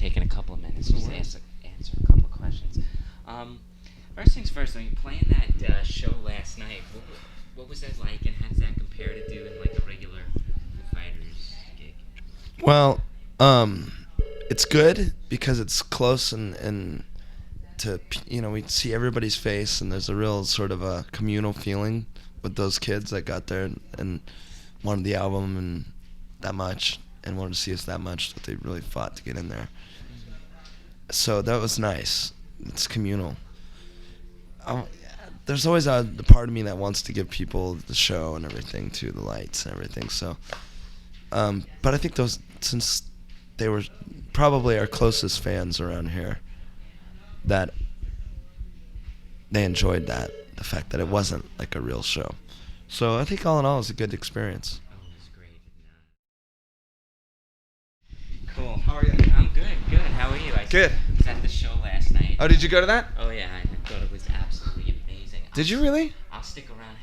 taking a couple of minutes just to answer a couple of questions. First things first, when you playing that show last night, what was that like, and how does that compare to doing like a regular Foo Fighters gig? Well, it's good because it's close and we see everybody's face, and there's a real sort of a communal feeling with those kids that got there and wanted the album and that much and wanted to see us that much that they really fought to get in there. So that was nice. It's communal. There's always the part of me that wants to give people the show and everything too, the lights and everything. So, but I think those, since they were probably our closest fans around here, that they enjoyed that, the fact that it wasn't like a real show. So I think all in all, it was a good experience. Oh, it was great. Cool. How are you? I'm good. How are you? Good. I was at the show last night. Oh, did you go to that? Oh yeah, I thought it was absolutely amazing. Did you really? I'll stick around.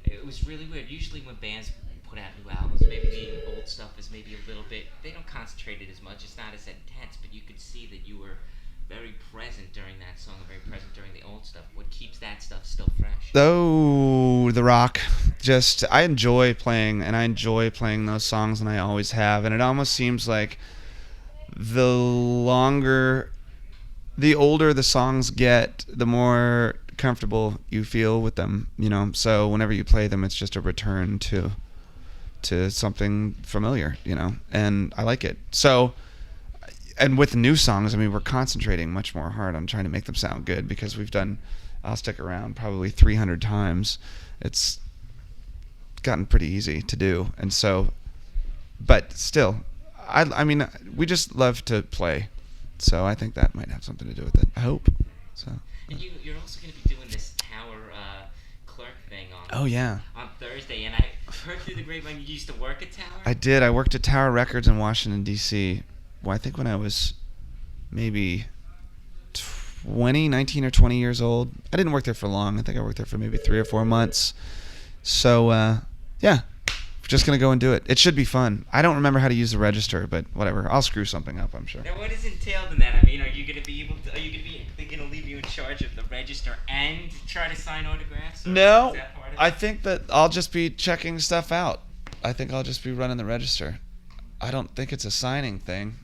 It was really weird. Usually when bands put out new albums, maybe the old stuff is maybe a little bit. They don't concentrate it as much. It's not as intense, but you could see that you were very present during that song, very present during the old stuff. What keeps that stuff still fresh? Oh, the rock. I enjoy playing, and I enjoy playing those songs, and I always have. And it almost seems like the older the songs get, the more comfortable you feel with them, So whenever you play them, it's just a return to something familiar, and I like it. So, and with new songs, we're concentrating much more hard on trying to make them sound good, because we've done I'll Stick Around probably 300 times. It's gotten pretty easy to do, and so, but still, we just love to play, so I think that might have something to do with it. I hope so. And you're also going to be doing this Tower clerk thing on Thursday, and I heard through the grapevine you used to work at Tower? I did. I worked at Tower Records in Washington, D.C. Well, I think when I was maybe 19 or 20 years old. I didn't work there for long. I think I worked there for maybe 3 or 4 months. So, yeah, we're just going to go and do it. It should be fun. I don't remember how to use the register, but whatever. I'll screw something up, I'm sure. Now, what is entailed in that? Are you going to be able to, they're going to leave you in charge of the register and try to sign autographs? No, is that part of it? I think that I'll just be checking stuff out. I think I'll just be running the register. I don't think it's a signing thing.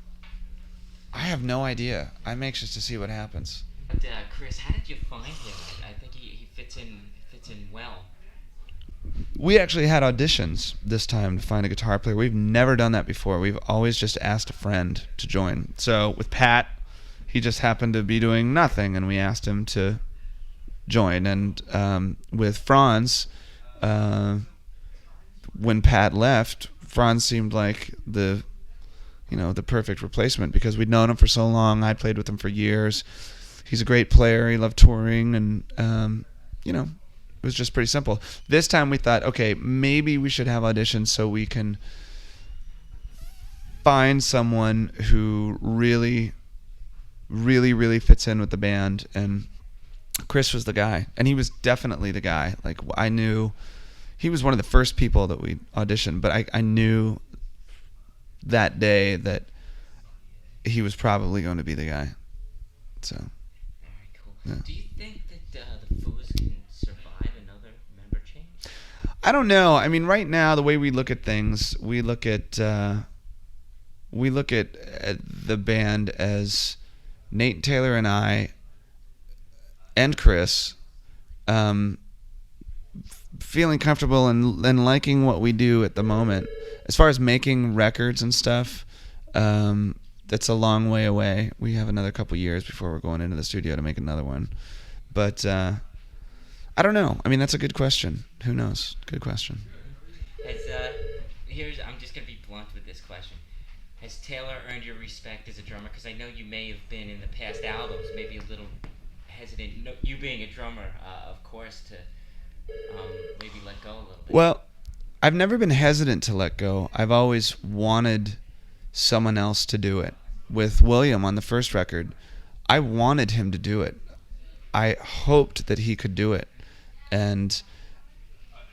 I have no idea. I'm anxious to see what happens. But Chris, how did you find him? I think he fits in well. We actually had auditions this time to find a guitar player. We've never done that before. We've always just asked a friend to join. So with Pat, he just happened to be doing nothing, and we asked him to join. And with Franz, when Pat left, Franz seemed like the perfect replacement, because we'd known him for so long. I'd played with him for years. He's a great player. He loved touring, and it was just pretty simple. This time we thought, okay, maybe we should have auditions so we can find someone who really, really, really fits in with the band. And Chris was the guy, and he was definitely the guy. Like, I knew he was one of the first people that we auditioned, but I knew that day that he was probably going to be the guy. So. Very cool. Yeah. Do you think that the Foos can survive another member change? I don't know. Right now, the way we look at things, we look at the band as Nate, Taylor, and I, and Chris, feeling comfortable and liking what we do at the moment. As far as making records and stuff, that's a long way away. We have another couple years before we're going into the studio to make another one. But I don't know. That's a good question. Who knows? Good question. I'm just going to be blunt with this question. Has Taylor earned your respect as a drummer? Because I know you may have been in the past albums maybe a little hesitant, you being a drummer, of course, to maybe let go a little bit. Well, I've never been hesitant to let go. I've always wanted someone else to do it. With William on the first record, I wanted him to do it. I hoped that he could do it. And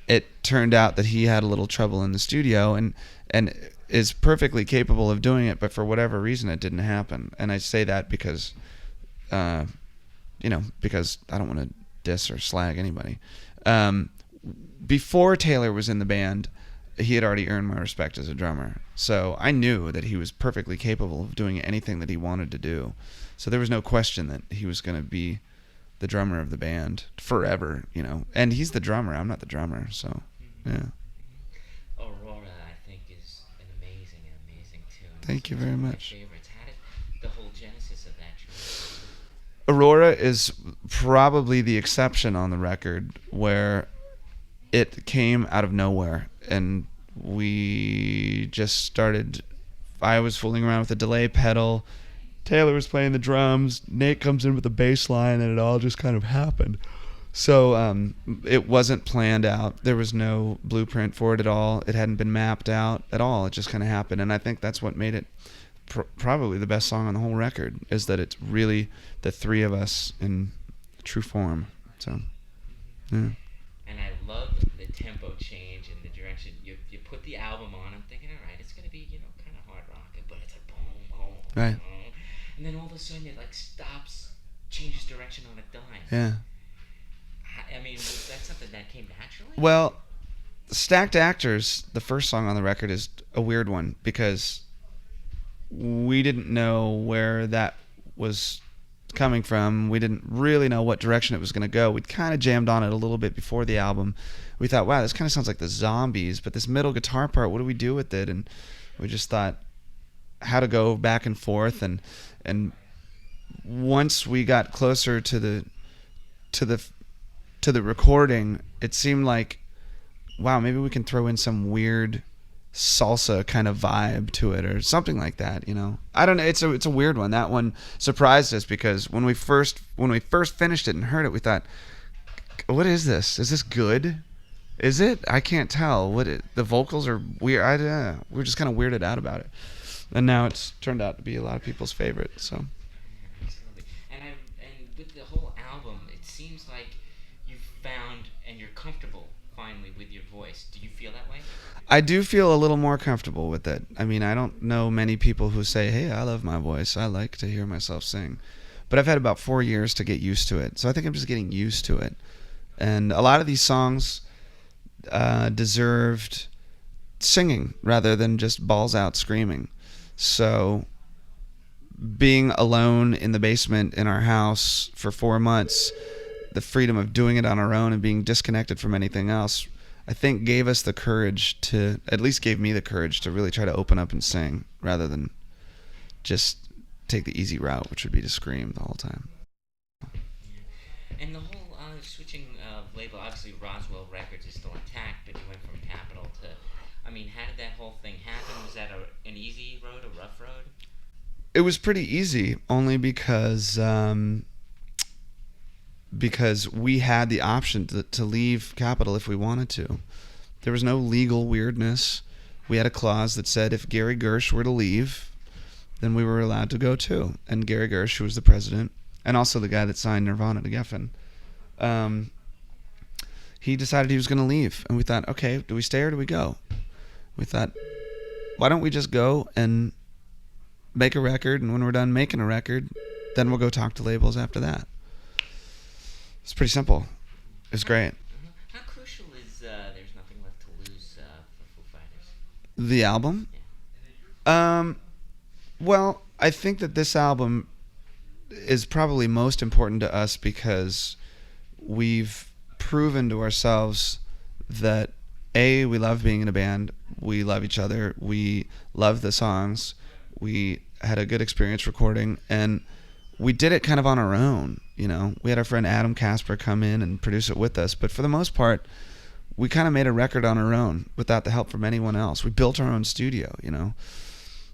it turned out that he had a little trouble in the studio, and is perfectly capable of doing it, but for whatever reason it didn't happen. And I say that because, because I don't want to diss or slag anybody. Before Taylor was in the band, he had already earned my respect as a drummer. So I knew that he was perfectly capable of doing anything that he wanted to do. So there was no question that he was going to be the drummer of the band forever, And he's the drummer. I'm not the drummer, so yeah. Aurora, I think, is an amazing tune. Thank you very much. My favorites. How did the whole genesis of that tune? Aurora is probably the exception on the record, where it came out of nowhere, and we just started. I was fooling around with a delay pedal. Taylor was playing the drums. Nate comes in with the bass line, and it all just kind of happened. So it wasn't planned out. There was no blueprint for it at all. It hadn't been mapped out at all. It just kind of happened, and I think that's what made it probably the best song on the whole record, is that it's really the three of us in true form. So, yeah. And I love the tempo change and the direction. You put the album on, I'm thinking, all right, it's going to be, kind of hard rocking, but it's like boom, boom, Right. boom. And then all of a sudden it stops, changes direction on a dime. Yeah. I mean, was that something that came naturally? Well, Stacked Actors, the first song on the record, is a weird one because we didn't know where that was coming from. We didn't really know what direction it was going to go. We'd kind of jammed on it a little bit before the album. We thought, wow, this kind of sounds like the Zombies, but this middle guitar part, what do we do with it? And we just thought how to go back and forth. And once we got closer to the recording, it seemed like, wow, maybe we can throw in some weird salsa kind of vibe to it or something like that, I don't know. It's a weird one. That one surprised us because when we first finished it and heard it, we thought, what is this? Is this good? Is it? I can't tell. The vocals are weird. We're just kind of weirded out about it. And now it's turned out to be a lot of people's favorite, so. Absolutely. And with the whole album, it seems like you've found and you're comfortable finally with your voice. Do you feel that way? I do feel a little more comfortable with it. I mean, I don't know many people who say, hey, I love my voice. I like to hear myself sing. But I've had about 4 years to get used to it. So I think I'm just getting used to it. And a lot of these songs deserved singing rather than just balls out screaming. So being alone in the basement in our house for 4 months, the freedom of doing it on our own and being disconnected from anything else, I think gave us the courage to, at least gave me the courage to really try to open up and sing rather than just take the easy route, which would be to scream the whole time. And the whole switching label, obviously Roswell Records is still intact, but you went from Capitol to, how did that whole thing happen? Was that an easy road, a rough road? It was pretty easy, only because we had the option to leave Capitol if we wanted to. There was no legal weirdness. We had a clause that said if Gary Gersh were to leave, then we were allowed to go too. And Gary Gersh, who was the president, and also the guy that signed Nirvana to Geffen, he decided he was going to leave. And we thought, okay, do we stay or do we go? We thought, why don't we just go and make a record, and when we're done making a record, then we'll go talk to labels after that. It's pretty simple. It's great. How crucial is There's Nothing Left to Lose for Foo Fighters? The album? Yeah. Well, I think that this album is probably most important to us because we've proven to ourselves that A, we love being in a band, we love each other, we love the songs, we had a good experience recording, and we did it kind of on our own. We had our friend Adam Casper come in and produce it with us, but for the most part, we kind of made a record on our own without the help from anyone else. We built our own studio,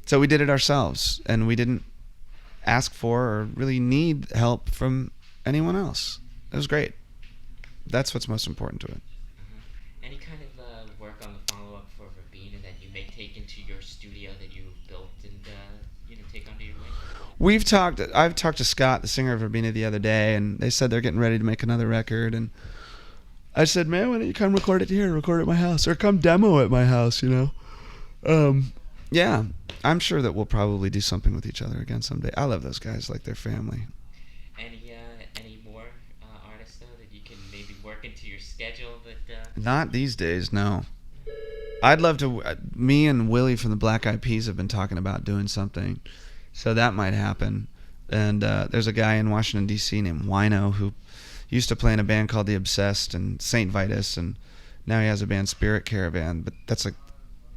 So we did it ourselves, and we didn't ask for or really need help from anyone else. It was great. That's what's most important to it. Any kind of work on the follow-up for Verbena that you may take into your studio that you built and take onto your wing? I've talked to Scott, the singer of Verbena, the other day, and they said they're getting ready to make another record, and I said, man, why don't you come record it here, record it at my house, or come demo at my house, Yeah, I'm sure that we'll probably do something with each other again someday. I love those guys like they're family. Any more artists though that you can maybe work into your schedule? That Not these days, no. I'd love to. Me and Willie from the Black Eyed Peas have been talking about doing something, so that might happen. And there's a guy in Washington D.C. named Wino who used to play in a band called The Obsessed and Saint Vitus, and now he has a band Spirit Caravan. But that's like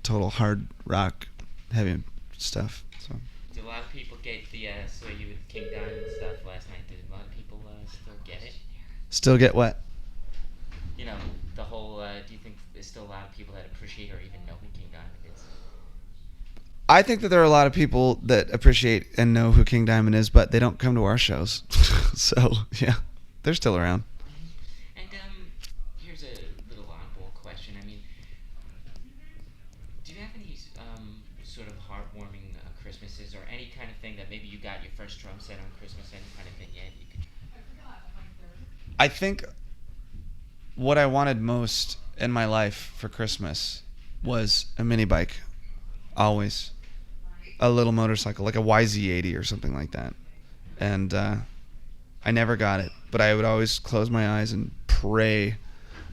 total hard rock, heavy stuff. So. did a lot of people get the Sway You with King Diamond stuff last night? Did a lot of people still get it? Still get what? You know, the whole. Do you think there's still a lot of people that appreciate or even know who King Diamond is? I think that there are a lot of people that appreciate and know who King Diamond is, but they don't come to our shows. So, yeah, they're still around. And here's a little oddball question. I mean, do you have any sort of heartwarming Christmases or any kind of thing that maybe you got your first drum set on Christmas, any kind of vignette you could? I think what I wanted most in my life for Christmas was a mini bike. Always. A little motorcycle, like a YZ80 or something like that. And I never got it, but I would always close my eyes and pray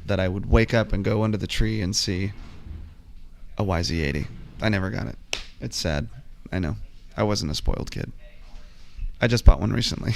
that I would wake up and go under the tree and see a YZ80. I never got it. It's sad. I know. I wasn't a spoiled kid. I just bought one recently.